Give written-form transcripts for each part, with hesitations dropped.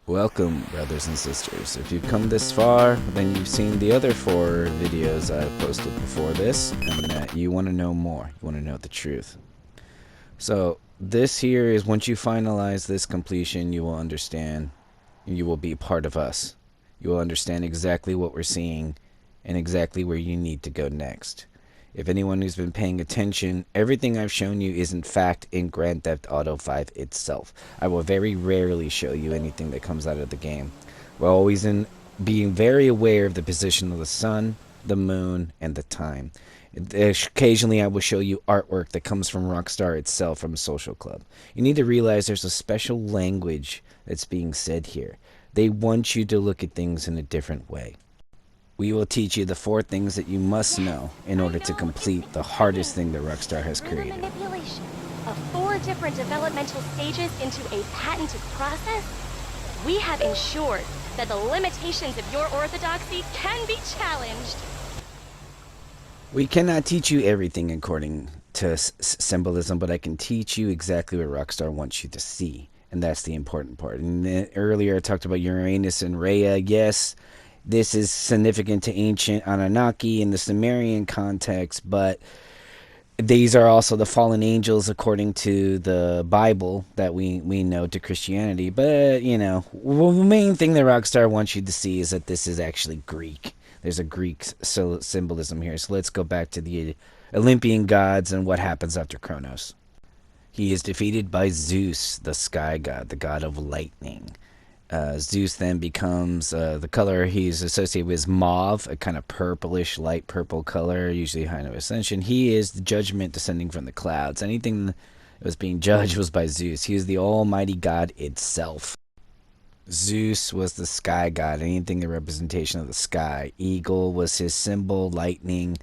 Welcome, brothers and sisters. If you've come this far, then you've seen the other 4 videos I've posted before this, and you want to know more. You want to know the truth. So, this here is once you finalize this completion, you will understand, you will be part of us. You will understand exactly what we're seeing and exactly where you need to go next. If anyone who's been paying attention, everything I've shown you is in fact in Grand Theft Auto 5 itself. I will very rarely show you anything that comes out of the game. We're always in being very aware of the position of the sun, the moon, and the time. Occasionally I will show you artwork that comes from Rockstar itself, from a social club. You need to realize there's a special language that's being said here. They want you to look at things in a different way. We will teach you the 4 things that you must know in order to complete the hardest thing that Rockstar has created. Manipulation of 4 different developmental stages into a patented process, we have ensured that the limitations of your orthodoxy can be challenged. We cannot teach you everything according to symbolism, but I can teach you exactly what Rockstar wants you to see, and that's the important part. And earlier I talked about Uranus and Rhea. Yes, this is significant to ancient Anunnaki in the Sumerian context, but these are also the fallen angels according to the Bible that we know to Christianity. But, you know, the main thing that Rockstar wants you to see is that this is actually Greek. There's a Greek symbolism here. So let's go back to the Olympian gods and what happens after Kronos. He is defeated by Zeus, the sky god, the god of lightning. Zeus then becomes, the color he's associated with is mauve, a kind of purplish, light purple color, usually high of ascension. He is the judgment descending from the clouds. Anything that was being judged was by Zeus. He is the almighty god itself. Zeus was the sky god, anything the representation of the sky. Eagle was his symbol, lightning.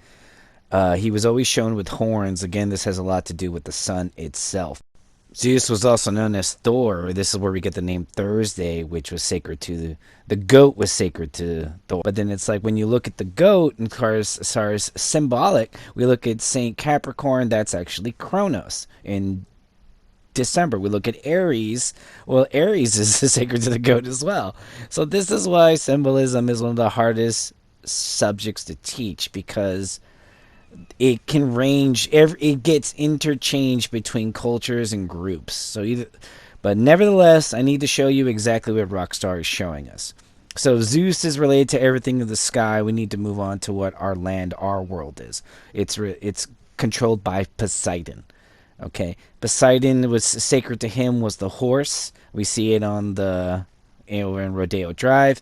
He was always shown with horns. Again, this has a lot to do with the sun itself. Zeus was also known as Thor. This is where we get the name Thursday, which was sacred to the goat was sacred to Thor. But then it's like when you look at the goat, and as far as symbolic, we look at Saint Capricorn, that's actually Kronos. In December, we look at Aries. Well, Aries is sacred to the goat as well. So this is why symbolism is one of the hardest subjects to teach, because it can range, it gets interchanged between cultures and groups. But nevertheless, I need to show you exactly what Rockstar is showing us. So Zeus is related to everything in the sky. We need to move on to what our land, our world is. It's controlled by Poseidon. Okay, Poseidon was sacred to him, was the horse. We see it on in Rodeo Drive.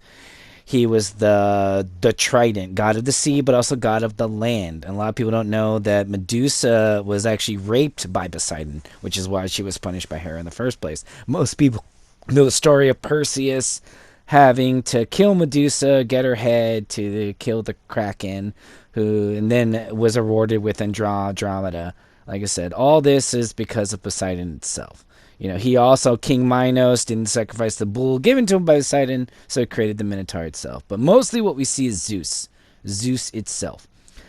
He was the trident, god of the sea, but also god of the land. And a lot of people don't know that Medusa was actually raped by Poseidon, which is why she was punished by Hera in the first place. Most people know the story of Perseus having to kill Medusa, get her head to kill the Kraken, and then was rewarded with Andromeda. Like I said, all this is because of Poseidon itself. You know, he also, King Minos, didn't sacrifice the bull given to him by Poseidon, so he created the Minotaur itself. But mostly what we see is Zeus itself.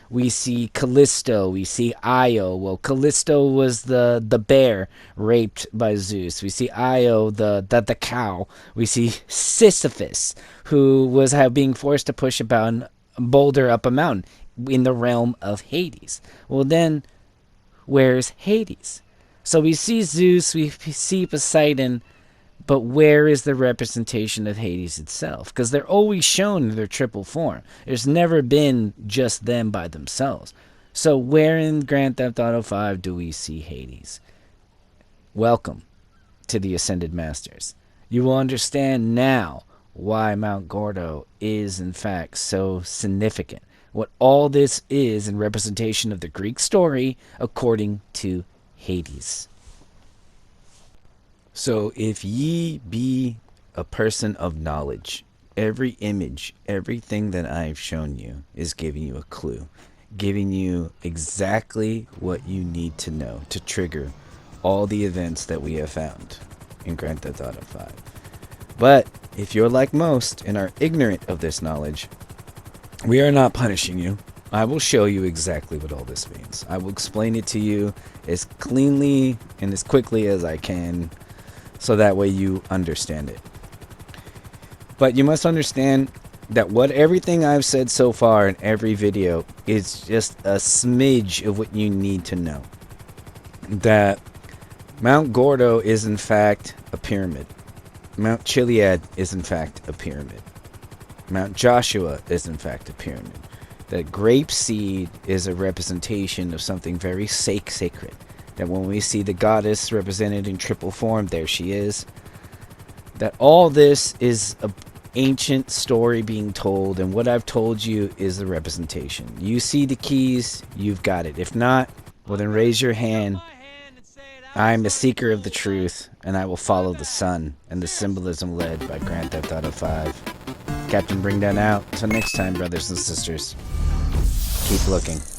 We see Callisto, we see Io. Well, Callisto was the bear raped by Zeus. We see Io, the cow. We see Sisyphus, who was being forced to push a boulder up a mountain in the realm of Hades. Well, then, where's Hades? So we see Zeus, we see Poseidon, but where is the representation of Hades itself? Because they're always shown in their triple form. There's never been just them by themselves. So where in Grand Theft Auto 5 do we see Hades? Welcome to the Ascended Masters. You will understand now why Mount Gordo is in fact so significant. What all this is in representation of the Greek story according to Hades. So if ye be a person of knowledge, every image, everything that I've shown you is giving you a clue, giving you exactly what you need to know to trigger all the events that we have found in Grand Theft Auto 5. But if you're like most and are ignorant of this knowledge, we are not punishing you. I will show you exactly what all this means. I will explain it to you as cleanly and as quickly as I can, so that way you understand it. But you must understand that what everything I've said so far in every video is just a smidge of what you need to know. That Mount Gordo is in fact a pyramid. Mount Chiliad is in fact a pyramid. Mount Joshua is in fact a pyramid. That grape seed is a representation of something very sacred. That when we see the goddess represented in triple form, there she is. That all this is a ancient story being told, and what I've told you is the representation. You see the keys, you've got it. If not, well then raise your hand. I am a seeker of the truth, and I will follow the sun and the symbolism led by Grand Theft Auto 5. Captain Bring Down out. Until next time, brothers and sisters. Keep looking.